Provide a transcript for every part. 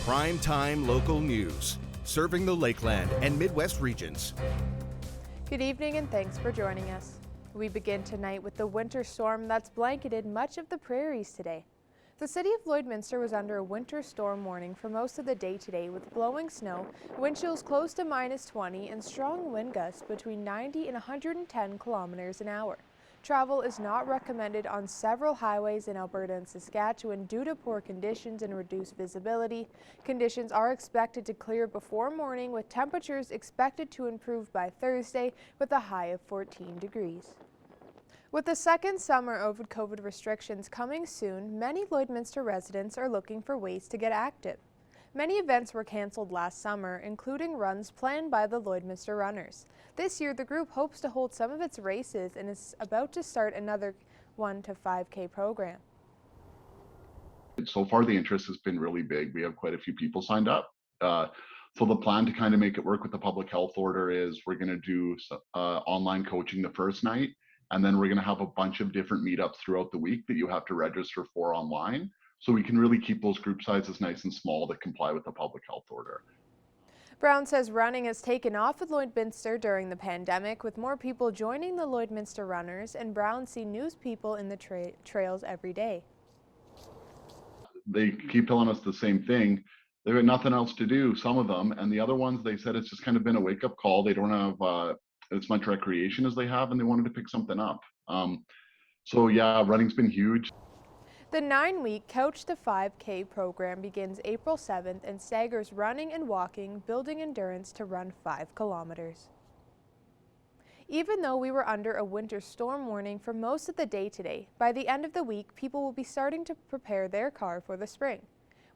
Primetime local news, serving the Lakeland and Midwest regions. Good evening and thanks for joining us. We begin tonight with the winter storm that's blanketed much of the prairies today. The city of Lloydminster was under a winter storm warning for most of the day today with blowing snow, wind chills close to -20 and strong wind gusts between 90 and 110 kilometers an hour. Travel is not recommended on several highways in Alberta and Saskatchewan due to poor conditions and reduced visibility. Conditions are expected to clear before morning with temperatures expected to improve by Thursday with a high of 14 degrees. With the second summer of COVID restrictions coming soon, many Lloydminster residents are looking for ways to get active. Many events were canceled last summer, including runs planned by the Lloydminster Runners. This year, the group hopes to hold some of its races and is about to start another 1 to 5K program. So far, the interest has been really big. We have quite a few people signed up. So the plan to kind of make it work with the public health order is we're going to do online coaching the first night, and then we're going to have a bunch of different meetups throughout the week that you have to register for online. So we can really keep those group sizes nice and small that comply with the public health order. Brown says running has taken off at Lloydminster during the pandemic, with more people joining the Lloydminster Runners, and Brown see news people in the trails every day. They keep telling us the same thing. They've got nothing else to do, some of them, and the other ones, they said it's just kind of been a wake-up call. They don't have as much recreation as they have, and they wanted to pick something up. So yeah, running's been huge. The 9-week Couch to 5K program begins April 7th and staggers running and walking, building endurance to run 5 kilometers. Even though we were under a winter storm warning for most of the day today, by the end of the week, people will be starting to prepare their car for the spring.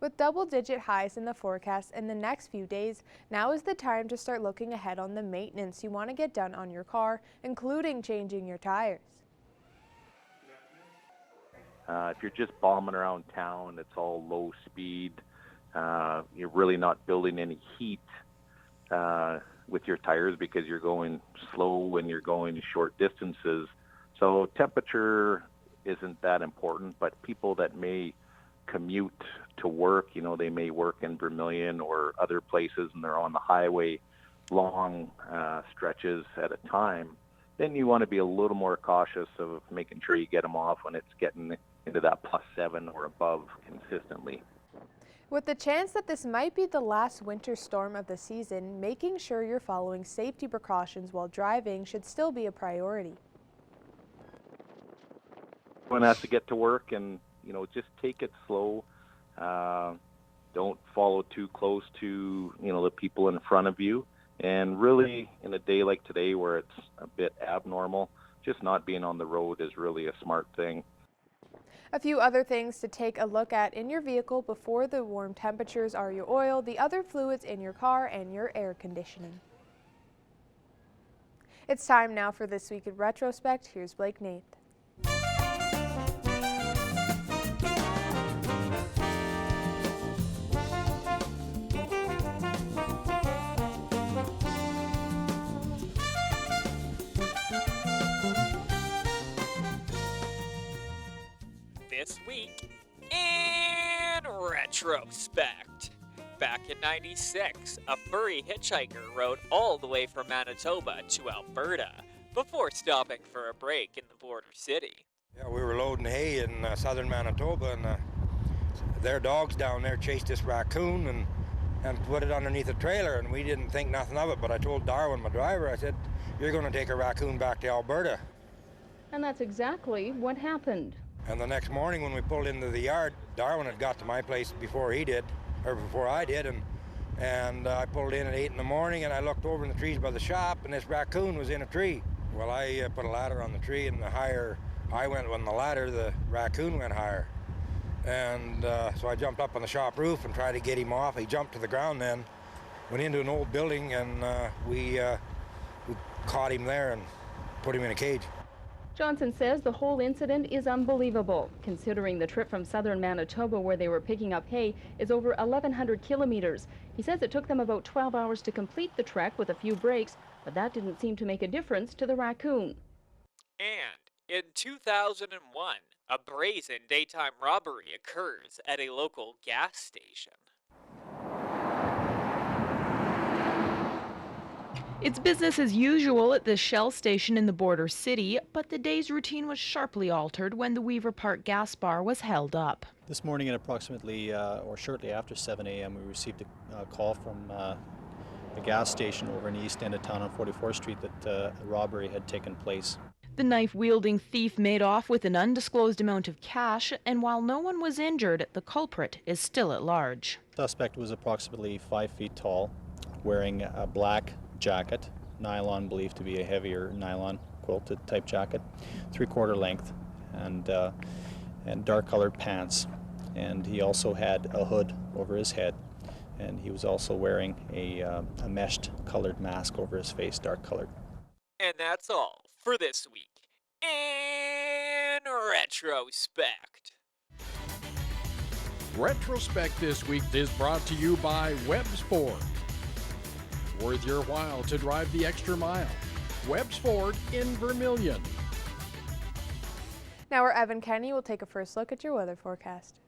With double-digit highs in the forecast in the next few days, now is the time to start looking ahead on the maintenance you want to get done on your car, including changing your tires. If you're just bombing around town, it's all low speed. You're really not building any heat with your tires because you're going slow when you're going short distances. So temperature isn't that important, but people that may commute to work, they may work in Vermilion or other places and they're on the highway long stretches at a time, then you want to be a little more cautious of making sure you get them off when it's getting into that +7 or above consistently. With the chance that this might be the last winter storm of the season, making sure you're following safety precautions while driving should still be a priority. Everyone has to get to work and, just take it slow. Don't follow too close to, the people in front of you. And really, in a day like today where it's a bit abnormal, just not being on the road is really a smart thing. A few other things to take a look at in your vehicle before the warm temperatures are your oil, the other fluids in your car, and your air conditioning. It's time now for This Week in Retrospect. Here's Blake Nath. This week in retrospect. Back in '96, a furry hitchhiker rode all the way from Manitoba to Alberta before stopping for a break in the border city. Yeah, we were loading hay in southern Manitoba, and their dogs down there chased this raccoon and put it underneath a trailer, and we didn't think nothing of it, but I told Darwin, my driver, I said, "You're going to take a raccoon back to Alberta." And that's exactly what happened. And the next morning when we pulled into the yard, Darwin had got to my place before I did, and I pulled in at 8 in the morning, and I looked over in the trees by the shop, and this raccoon was in a tree. Well, I put a ladder on the tree, and the higher I went on the ladder, the raccoon went higher. And so I jumped up on the shop roof and tried to get him off. He jumped to the ground then, went into an old building, and we caught him there and put him in a cage. Johnson says the whole incident is unbelievable, considering the trip from southern Manitoba, where they were picking up hay, is over 1,100 kilometers. He says it took them about 12 hours to complete the trek with a few breaks, but that didn't seem to make a difference to the raccoon. And in 2001, a brazen daytime robbery occurs at a local gas station. It's business as usual at the Shell station in the border city, but the day's routine was sharply altered when the Weaver Park gas bar was held up. This morning at approximately or shortly after 7 a.m. we received a call from a gas station over in the east end of town on 44th Street that a robbery had taken place. The knife-wielding thief made off with an undisclosed amount of cash, and while no one was injured, the culprit is still at large. The suspect was approximately 5 feet tall, wearing a black jacket, nylon, believed to be a heavier nylon quilted type jacket, 3/4 length, and dark colored pants. And he also had a hood over his head, and he was also wearing a meshed colored mask over his face, dark colored. And that's all for this week in retrospect. Retrospect this week is brought to you by Webb's Ford. Worth your while to drive the extra mile. Webb's Ford in Vermilion. Now our Evan Kenny will take a first look at your weather forecast.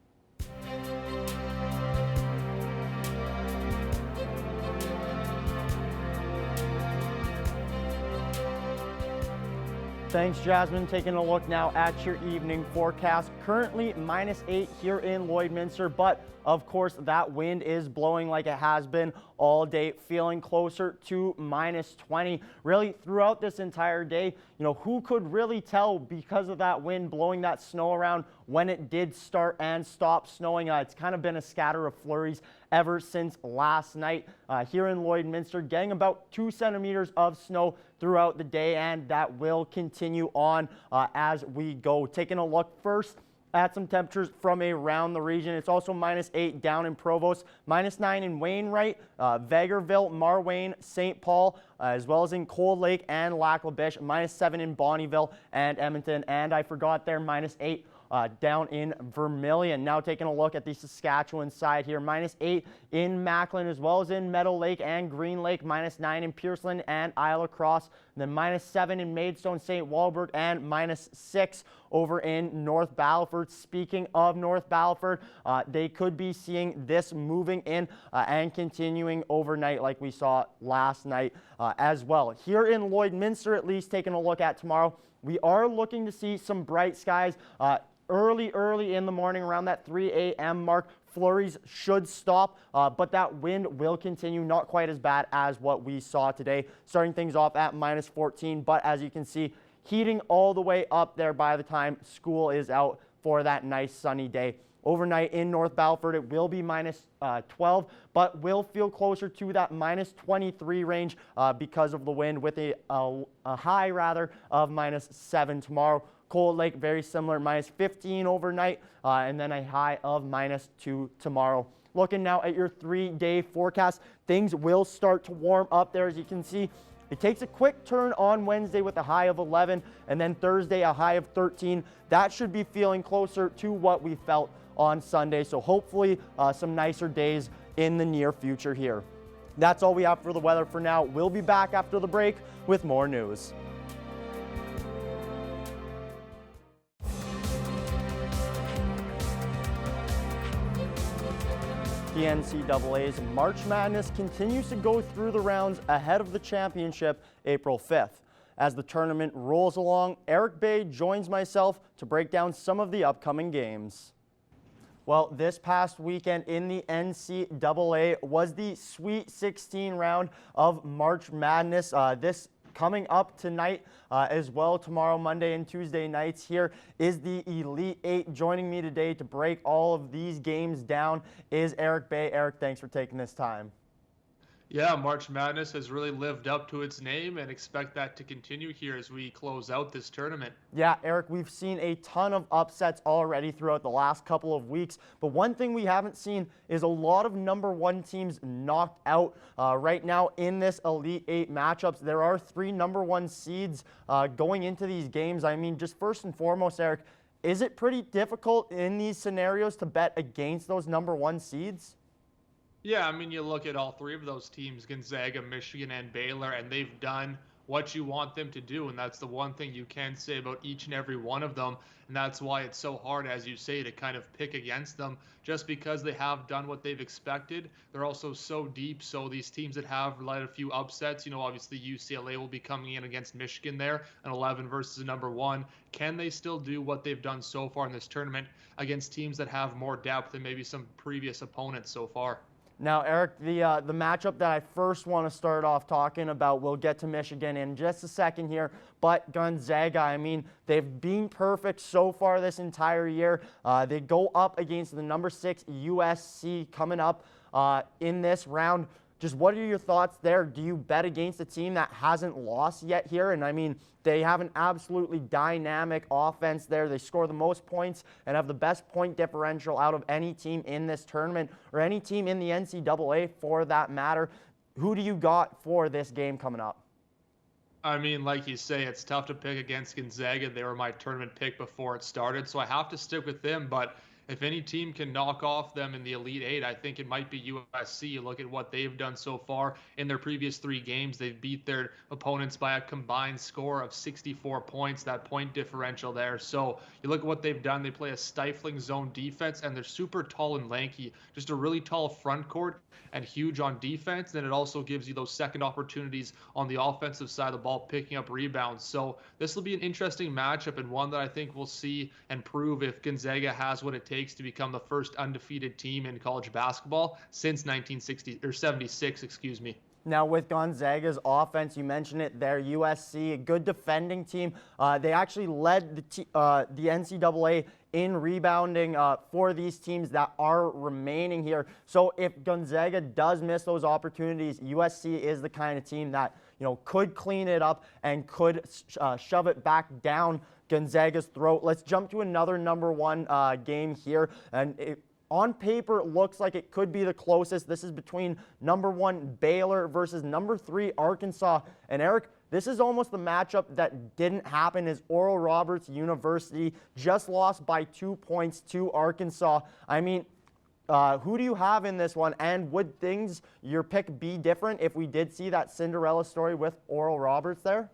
Thanks, Jasmine. Taking a look now at your evening forecast. Currently -8 here in Lloydminster, but of course that wind is blowing like it has been all day, feeling closer to -20. Really throughout this entire day, who could really tell because of that wind blowing that snow around when it did start and stop snowing. It's kind of been a scatter of flurries ever since last night here in Lloydminster, getting about 2 centimeters of snow throughout the day, and that will continue on as we go. Taking a look first at some temperatures from around the region. It's also -8 down in Provost, -9 in Wainwright, Vegreville, Marwayne, St. Paul, as well as in Cold Lake and Lac La Biche, -7 in Bonnyville and Edmonton, and I forgot there, -8 down in Vermilion. Now taking a look at the Saskatchewan side here, -8 in Macklin as well as in Meadow Lake and Green Lake, -9 in Pierceland and Isle of Cross, then -7 in Maidstone, St. Walburg, and -6 over in North Battleford. Speaking of North Battleford, they could be seeing this moving in and continuing overnight like we saw last night as well. Here in Lloydminster, at least taking a look at tomorrow, we are looking to see some bright skies early in the morning around that 3 a.m. mark. Flurries should stop, but that wind will continue, not quite as bad as what we saw today. Starting things off at -14, but as you can see, heating all the way up there by the time school is out for that nice sunny day. Overnight in North Battleford, it will be -12, but will feel closer to that -23 range because of the wind, with a high of -7 tomorrow. Cold Lake, very similar, -15 overnight, and then a high of -2 tomorrow. Looking now at your 3-day forecast, things will start to warm up there. As you can see, it takes a quick turn on Wednesday with a high of 11, and then Thursday a high of 13. That should be feeling closer to what we felt on Sunday, so hopefully some nicer days in the near future here. That's all we have for the weather for now. We'll be back after the break with more news. The NCAA's March Madness continues to go through the rounds ahead of the championship April 5th. As the tournament rolls along, Eric Bay joins myself to break down some of the upcoming games. Well, this past weekend in the NCAA was the Sweet 16 round of March Madness. This coming up tonight as well, tomorrow, Monday and Tuesday nights, here is the Elite Eight. Joining me today to break all of these games down is Eric Bay. Eric, thanks for taking this time. Yeah, March Madness has really lived up to its name, and expect that to continue here as we close out this tournament. Yeah, Eric, we've seen a ton of upsets already throughout the last couple of weeks, but one thing we haven't seen is a lot of #1 teams knocked out. Right now in this Elite Eight matchups, there are 3 #1 seeds going into these games. I mean, just first and foremost, Eric, is it pretty difficult in these scenarios to bet against those #1 seeds? Yeah, I mean, you look at all 3 of those teams, Gonzaga, Michigan, and Baylor, and they've done what you want them to do. And that's the one thing you can say about each and every one of them. And that's why it's so hard, as you say, to kind of pick against them, just because they have done what they've expected. They're also so deep. So these teams that have led a few upsets, obviously UCLA will be coming in against Michigan there, an 11 versus a number 1. Can they still do what they've done so far in this tournament against teams that have more depth than maybe some previous opponents so far? Now, Eric, the matchup that I first want to start off talking about, we'll get to Michigan in just a second here, but Gonzaga, I mean, they've been perfect so far this entire year. They go up against the number 6 USC coming up in this round. Just what are your thoughts there? Do you bet against a team that hasn't lost yet here? And I mean, they have an absolutely dynamic offense there. They score the most points and have the best point differential out of any team in this tournament, or any team in the NCAA for that matter. Who do you got for this game coming up? I mean, like you say, it's tough to pick against Gonzaga. They were my tournament pick before it started, so I have to stick with them. But if any team can knock off them in the Elite Eight, I think it might be USC. You look at what they've done so far in their previous 3 games. They've beat their opponents by a combined score of 64 points, that point differential there. So you look at what they've done. They play a stifling zone defense, and they're super tall and lanky. Just a really tall front court and huge on defense. Then it also gives you those second opportunities on the offensive side of the ball, picking up rebounds. So this will be an interesting matchup, and one that I think we'll see and prove if Gonzaga has what it takes to become the first undefeated team in college basketball since 76, excuse me. Now, with Gonzaga's offense, you mentioned it there, USC, a good defending team. They actually led the NCAA in rebounding for these teams that are remaining here. So if Gonzaga does miss those opportunities, USC is the kind of team that could clean it up and could shove it back down Gonzaga's throat. Let's jump to another number 1 game here, and on paper, it looks like it could be the closest. This is between number 1 Baylor versus number 3 Arkansas. And Eric, this is almost the matchup that didn't happen, as Oral Roberts University just lost by 2 points to Arkansas. I mean, who do you have in this one? And would your pick be different if we did see that Cinderella story with Oral Roberts there?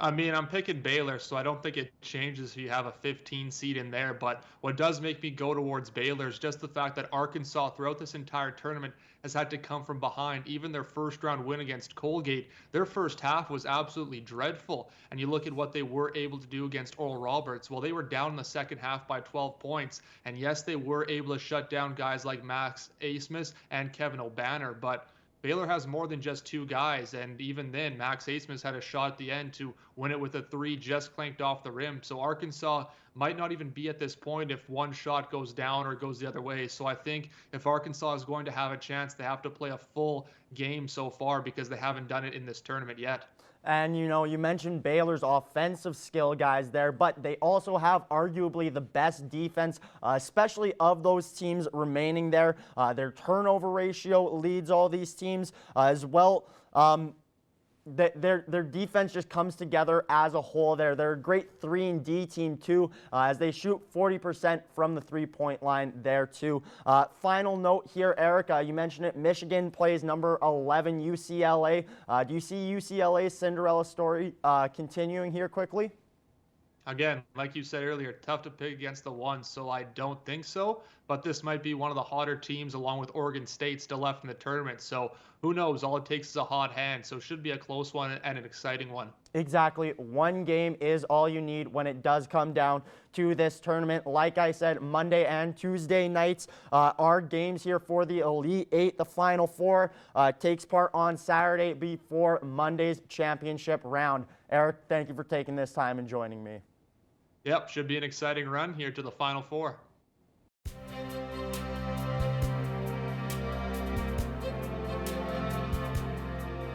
I mean, I'm picking Baylor, so I don't think it changes if you have a 15 seed in there. But what does make me go towards Baylor is just the fact that Arkansas throughout this entire tournament has had to come from behind. Even their first round win against Colgate, their first half was absolutely dreadful. And you look at what they were able to do against Oral Roberts. Well, they were down in the second half by 12 points. And yes, they were able to shut down guys like Max Asmus and Kevin O'Banner. But Baylor has more than just 2 guys, and even then, Max Asmus had a shot at the end to win it with a 3 just clanked off the rim. So Arkansas might not even be at this point if one shot goes down or goes the other way. So I think if Arkansas is going to have a chance, they have to play a full game so far, because they haven't done it in this tournament yet. And, you mentioned Baylor's offensive skill guys there, but they also have arguably the best defense, especially of those teams remaining there. Their turnover ratio leads all these teams as well. Their defense just comes together as a whole there. They're a great 3-and-D team too, as they shoot 40% from the 3-point line there too. Final note here, Eric, you mentioned it. Michigan plays number 11 UCLA. Do you see UCLA's Cinderella story continuing here quickly? Again, like you said earlier, tough to pick against the 1, so I don't think so. But this might be one of the hotter teams, along with Oregon State, still left in the tournament. So who knows? All it takes is a hot hand. So it should be a close one and an exciting one. Exactly. One game is all you need when it does come down to this tournament. Like I said, Monday and Tuesday nights are games here for the Elite Eight. The Final Four takes part on Saturday before Monday's championship round. Eric, thank you for taking this time and joining me. Yep, should be an exciting run here to the Final Four.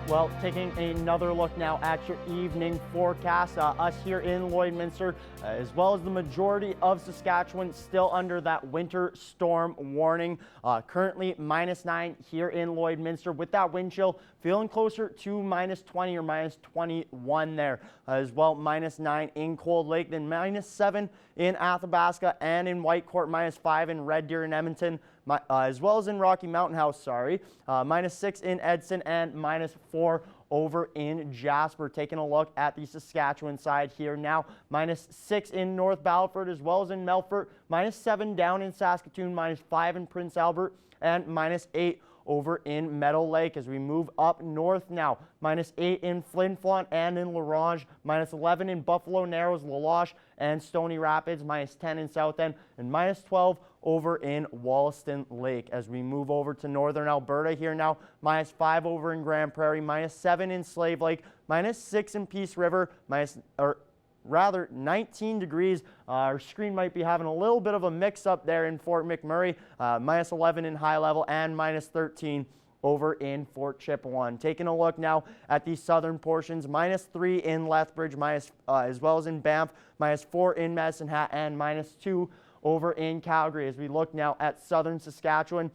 Well, taking another look now at your evening forecast, us here in Lloydminster, as well as the majority of Saskatchewan, still under that winter storm warning. Currently -9 here in Lloydminster, with that wind chill feeling closer to -20 or -21 there. As well, -9 in Cold Lake, then -7 in Athabasca and in Whitecourt, -5 in Red Deer and Edmonton, as well as in Rocky Mountain House, -6 in Edson, and -4 over in Jasper. Taking a look at the Saskatchewan side here now, -6 in North Battleford as well as in Melfort, -7 down in Saskatoon, -5 in Prince Albert, and -8 over in Meadow Lake. As we move up north now, -8 in Flin Flon and in La Ronge, -11 in Buffalo Narrows, La Loche, and Stony Rapids, -10 in South End, and -12 over in Wollaston Lake. As we move over to northern Alberta here now, -5 over in Grand Prairie, -7 in Slave Lake, -6 in Peace River, 19 degrees. Our screen might be having a little bit of a mix up there in Fort McMurray, -11 in High Level, and -13 over in Fort Chipewyan. Taking a look now at the southern portions, -3 in Lethbridge, as well as in Banff, -4 in Medicine Hat, and -2 over in Calgary. As we look now at southern Saskatchewan,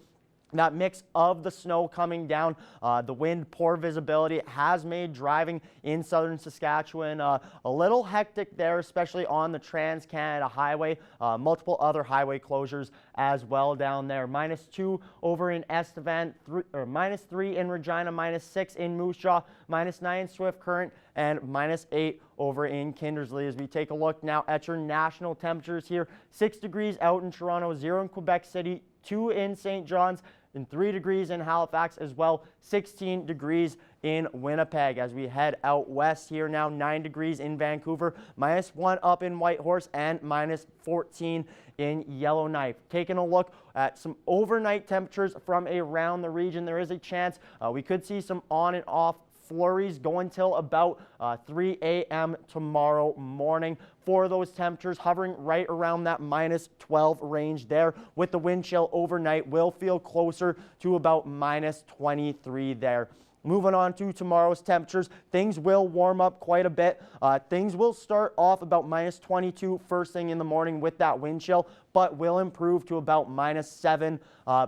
that mix of the snow coming down, the wind, poor visibility has made driving in southern Saskatchewan a little hectic there, especially on the Trans-Canada Highway. Multiple other highway closures as well down there. -2 over in Estevan, -3 in Regina, -6 in Moose Jaw, -9 in Swift Current, and -8 over in Kindersley. As we take a look now at your national temperatures here, 6 degrees out in Toronto, 0 in Quebec City, 2 in St. John's, and 3 degrees in Halifax as well, 16 degrees in Winnipeg. As we head out west here now, 9 degrees in Vancouver, -1 up in Whitehorse, and -14 in Yellowknife. Taking a look at some overnight temperatures from around the region, there is a chance we could see some on and off flurries going till about 3 a.m. tomorrow morning. For those temperatures hovering right around that -12 range there, with the wind chill overnight will feel closer to about -23 there. Moving on to tomorrow's temperatures, things will warm up quite a bit. Things will start off about -22 first thing in the morning with that wind chill, but will improve to about -7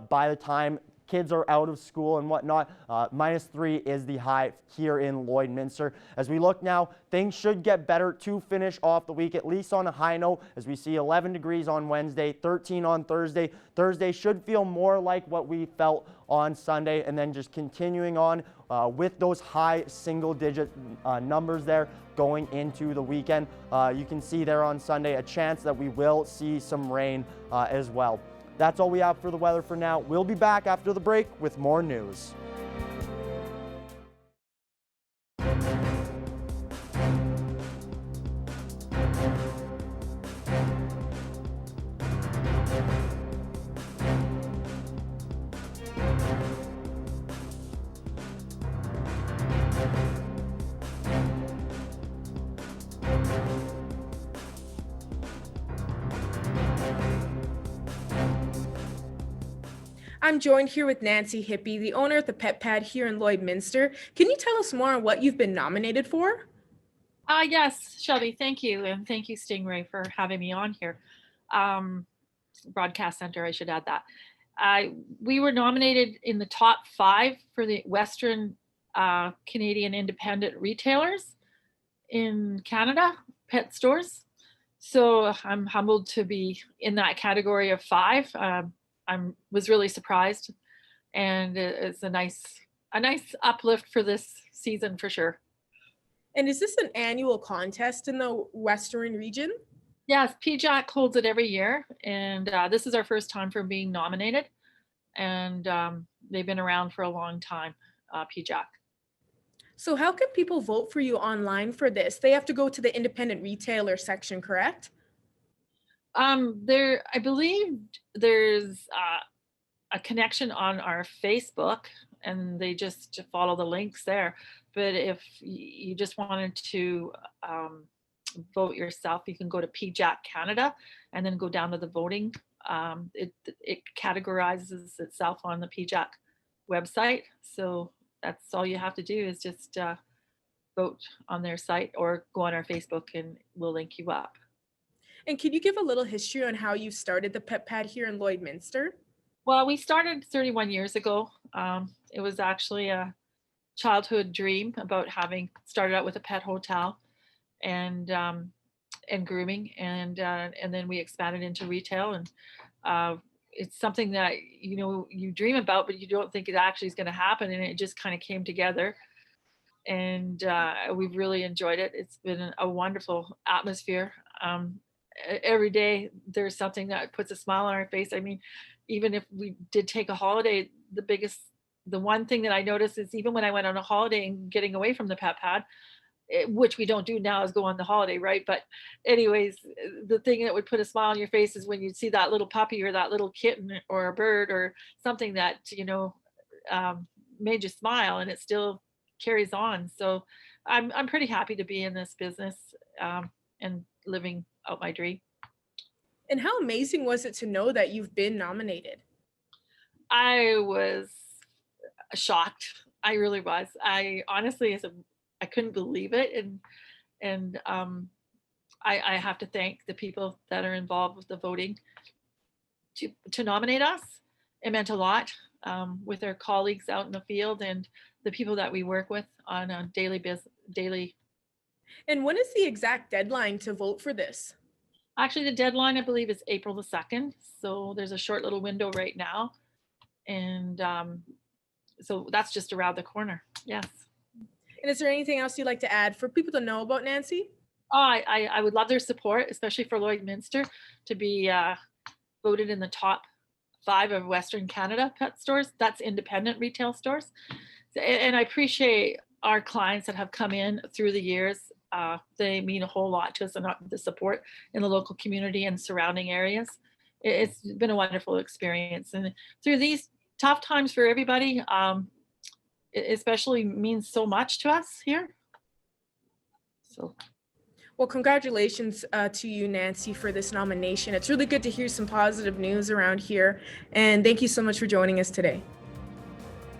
by the time kids are out of school and whatnot. -3 is the high here in Lloydminster. As we look now, things should get better to finish off the week, at least on a high note, as we see 11 degrees on Wednesday, 13 on Thursday. Thursday should feel more like what we felt on Sunday, and then just continuing on with those high single-digit numbers there going into the weekend. You can see there on Sunday a chance that we will see some rain as well. That's all we have for the weather for now. We'll be back after the break with more news. I'm joined here with Nancy Hippie, the owner of the Pet Pad here in Lloydminster. Can you tell us more on what you've been nominated for? Yes, Shelby, thank you. And thank you, Stingray, for having me on here. Broadcast Center, I should add that. We were nominated in the top 5 for the Western Canadian independent retailers in Canada, pet stores. So I'm humbled to be in that category of 5. I was really surprised, and it's a nice uplift for this season for sure. And is this an annual contest in the Western region? Yes, PJAC holds it every year, and this is our first time for being nominated, and they've been around for a long time, PJAC. So how can people vote for you online for this? They have to go to the independent retailer section, correct? I believe there's a connection on our Facebook, and they just follow the links there. But if you just wanted to vote yourself, you can go to PJAC Canada and then go down to the voting. It categorizes itself on the PJAC website. So that's all you have to do is just vote on their site or go on our Facebook and we'll link you up. And can you give a little history on how you started the Pet Pad here in Lloydminster? Well, we started 31 years ago. It was actually a childhood dream about having started out with a pet hotel and grooming, and then we expanded into retail. And it's something that you dream about, but you don't think it actually is going to happen, and it just kind of came together. and we've really enjoyed it. It's been a wonderful atmosphere. Every day there's something that puts a smile on our face. I mean, even if we did take a holiday, the one thing that I noticed is even when I went on a holiday and getting away from the pet pad, which we don't do now, is go on the holiday, right? But anyways, the thing that would put a smile on your face is when you'd see that little puppy or that little kitten or a bird or something that, made you smile, and it still carries on. So I'm pretty happy to be in this business, and living out my dream. And how amazing was it to know that you've been nominated? I was shocked. I really was. I honestly, I couldn't believe it, and I have to thank the people that are involved with the voting to nominate us. It meant a lot, with our colleagues out in the field and the people that we work with on a daily. And when is the exact deadline to vote for this? Actually, the deadline, I believe, is April the 2nd. So there's a short little window right now. And so that's just around the corner. Yes. And is there anything else you'd like to add for people to know about Nancy? Oh, I would love their support, especially for Lloydminster, to be voted in the top 5 of Western Canada pet stores. That's independent retail stores. And I appreciate our clients that have come in through the years. They mean a whole lot to us, and the support in the local community and surrounding areas. It's been a wonderful experience. And through these tough times for everybody, it especially means so much to us here. So. Well, congratulations to you, Nancy, for this nomination. It's really good to hear some positive news around here. And thank you so much for joining us today.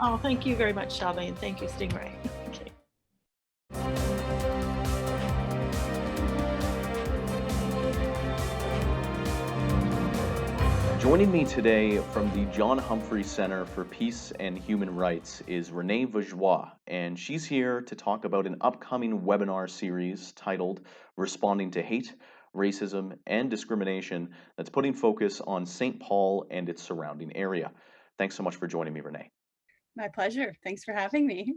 Oh, thank you very much, Shelby, and thank you, Stingray. Okay. Joining me today from the John Humphrey Center for Peace and Human Rights is Renee Vaugeois, and she's here to talk about an upcoming webinar series titled Responding to Hate, Racism, and Discrimination that's putting focus on St. Paul and its surrounding area. Thanks so much for joining me, Renee. My pleasure. Thanks for having me.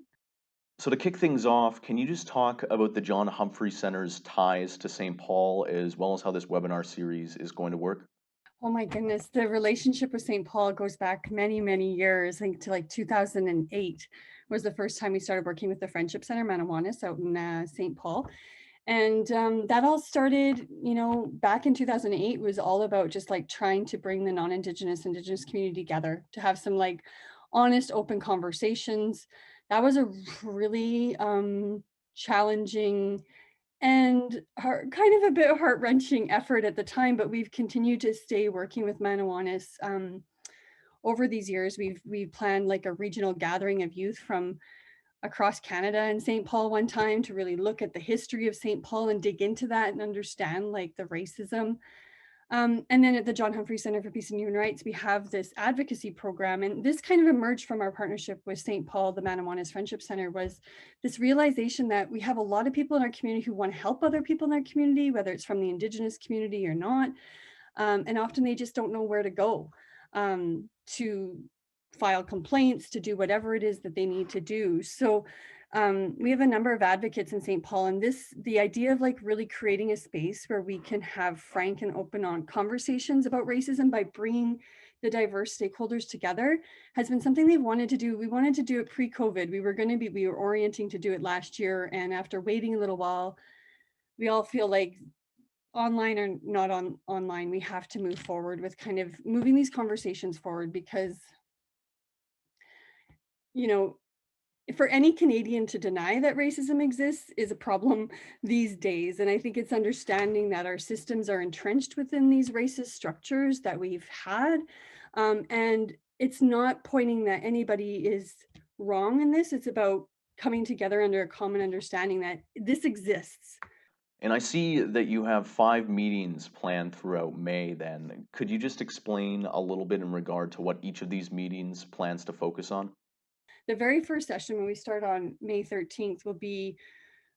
So to kick things off, can you just talk about the John Humphrey Center's ties to St. Paul, as well as how this webinar series is going to work? Oh my goodness, the relationship with St. Paul goes back many, many years. I think to like 2008 was the first time we started working with the Friendship Center Manawanis out in St. Paul. And that all started, back in 2008, was all about just like trying to bring the non-Indigenous, Indigenous community together to have some like honest, open conversations. That was a really challenging and kind of a bit heart-wrenching effort at the time, but we've continued to stay working with Manawanis over these years. We've planned like a regional gathering of youth from across Canada in St. Paul one time to really look at the history of St. Paul and dig into that and understand like the racism. And then at the John Humphrey Center for Peace and Human Rights, we have this advocacy program. And this kind of emerged from our partnership with St. Paul, the Manawanis Friendship Center, was this realization that we have a lot of people in our community who want to help other people in our community, whether it's from the Indigenous community or not. And often they just don't know where to go to file complaints, to do whatever it is that they need to do. So we have a number of advocates in St. Paul, and the idea of like really creating a space where we can have frank and open on conversations about racism by bringing the diverse stakeholders together has been something they've wanted to do. We wanted to do it pre-COVID. We were orienting to do it last year, and after waiting a little while, we all feel like online or not online, we have to move forward with kind of moving these conversations forward because, for any Canadian to deny that racism exists is a problem these days. And I think it's understanding that our systems are entrenched within these racist structures that we've had. And it's not pointing that anybody is wrong in this. It's about coming together under a common understanding that this exists. And I see that you have 5 meetings planned throughout May then. Could you just explain a little bit in regard to what each of these meetings plans to focus on? The very first session, when we start on May 13th, will be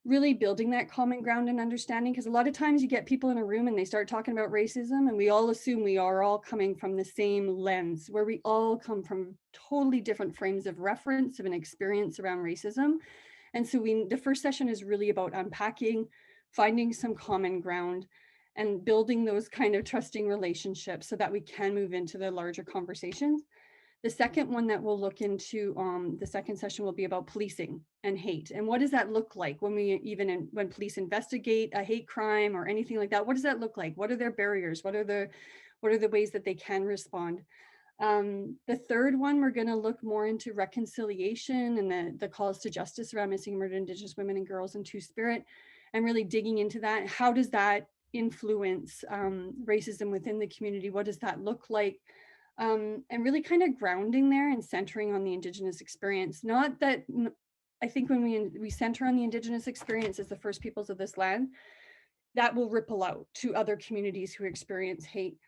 really building that common ground and understanding, because a lot of times you get people in a room and they start talking about racism and we all assume we are all coming from the same lens, where we all come from totally different frames of reference of an experience around racism. And so the first session is really about unpacking, finding some common ground, and building those kind of trusting relationships so that we can move into the larger conversations. The second one that we'll look into, the second session will be about policing and hate. And what does that look like when when police investigate a hate crime or anything like that? What does that look like? What are their barriers? What are the ways that they can respond? The third one, we're going to look more into reconciliation and the calls to justice around missing and murdered Indigenous women and girls and Two-Spirit, and really digging into that. How does that influence racism within the community? What does that look like? And really kind of grounding there and centering on the Indigenous experience. Not that, I think when we center on the Indigenous experience as the first peoples of this land, that will ripple out to other communities who experience hate.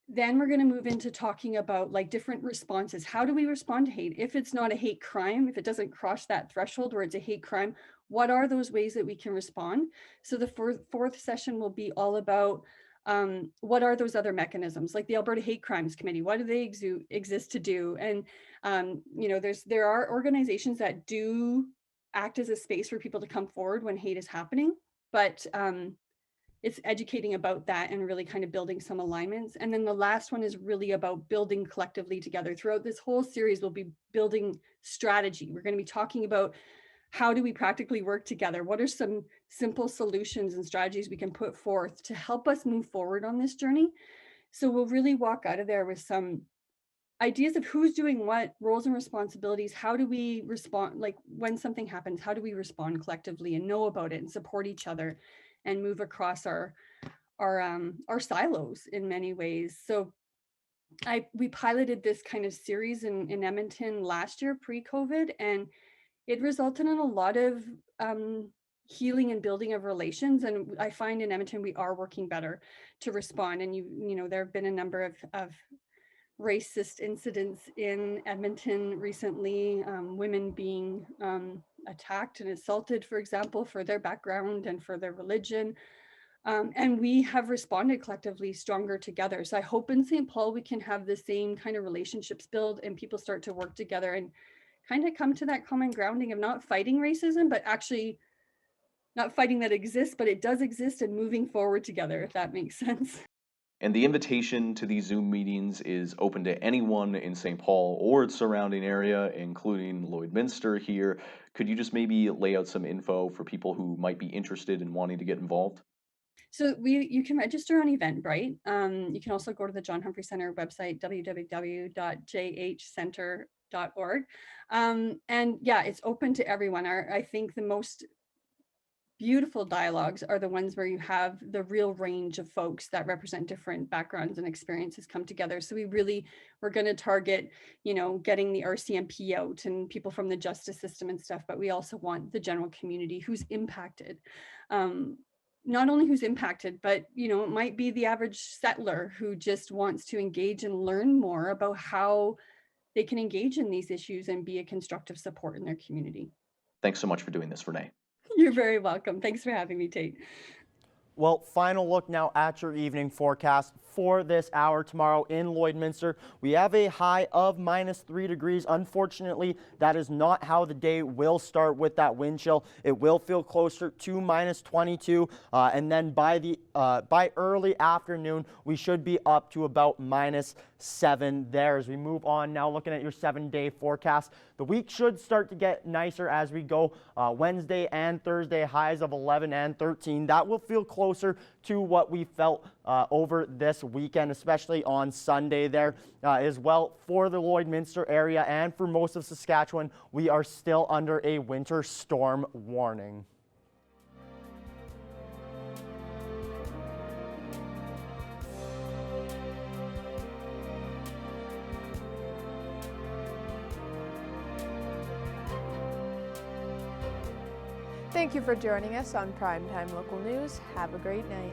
Then we're going to move into talking about like different responses. How do we respond to hate? If it's not a hate crime, if it doesn't cross that threshold where it's a hate crime, what are those ways that we can respond? So the fourth session will be all about what are those other mechanisms, like the Alberta Hate Crimes Committee? What do they exist to do? And there are organizations that do act as a space for people to come forward when hate is happening, but it's educating about that and really kind of building some alignments. And then the last one is really about building collectively together. Throughout this whole series, we'll be building strategy. We're going to be talking about how do we practically work together? What are some simple solutions and strategies we can put forth to help us move forward on this journey? So we'll really walk out of there with some ideas of who's doing what, roles and responsibilities. How do we respond? Like when something happens, how do we respond collectively and know about it and support each other and move across our silos in many ways? So we piloted this kind of series in Edmonton last year, pre-COVID, and it resulted in a lot of healing and building of relations. And I find in Edmonton, we are working better to respond. And there have been a number of racist incidents in Edmonton recently, women being attacked and assaulted, for example, for their background and for their religion. And we have responded collectively stronger together. So I hope in St. Paul, we can have the same kind of relationships build and people start to work together and kind of come to that common grounding of not fighting racism, but actually not fighting that exists, but it does exist, and moving forward together, if that makes sense. And the invitation to these Zoom meetings is open to anyone in St. Paul or its surrounding area, including Lloydminster here. Could you just maybe lay out some info for people who might be interested in wanting to get involved? So you can register on Eventbrite. You can also go to the John Humphrey Center website, www.jhcenter.org. And yeah, it's open to everyone. I think the most beautiful dialogues are the ones where you have the real range of folks that represent different backgrounds and experiences come together. So we're going to target, getting the RCMP out and people from the justice system and stuff, but we also want the general community who's impacted. Not only who's impacted, but it might be the average settler who just wants to engage and learn more about how they can engage in these issues and be a constructive support in their community. Thanks so much for doing this, Renee. You're very welcome. Thanks for having me, Tate. Well, final look now at your evening forecast for this hour tomorrow in Lloydminster. We have a high of -3 degrees. Unfortunately, that is not how the day will start with that wind chill. It will feel closer to -22, and then by early afternoon, we should be up to about -7 there. As we move on now, looking at your 7-day forecast, the week should start to get nicer as we go. Wednesday and Thursday, highs of 11 and 13. That will feel closer to what we felt over this weekend, especially on Sunday there as well. For the Lloydminster area and for most of Saskatchewan, we are still under a winter storm warning. Thank you for joining us on Primetime Local News. Have a great night.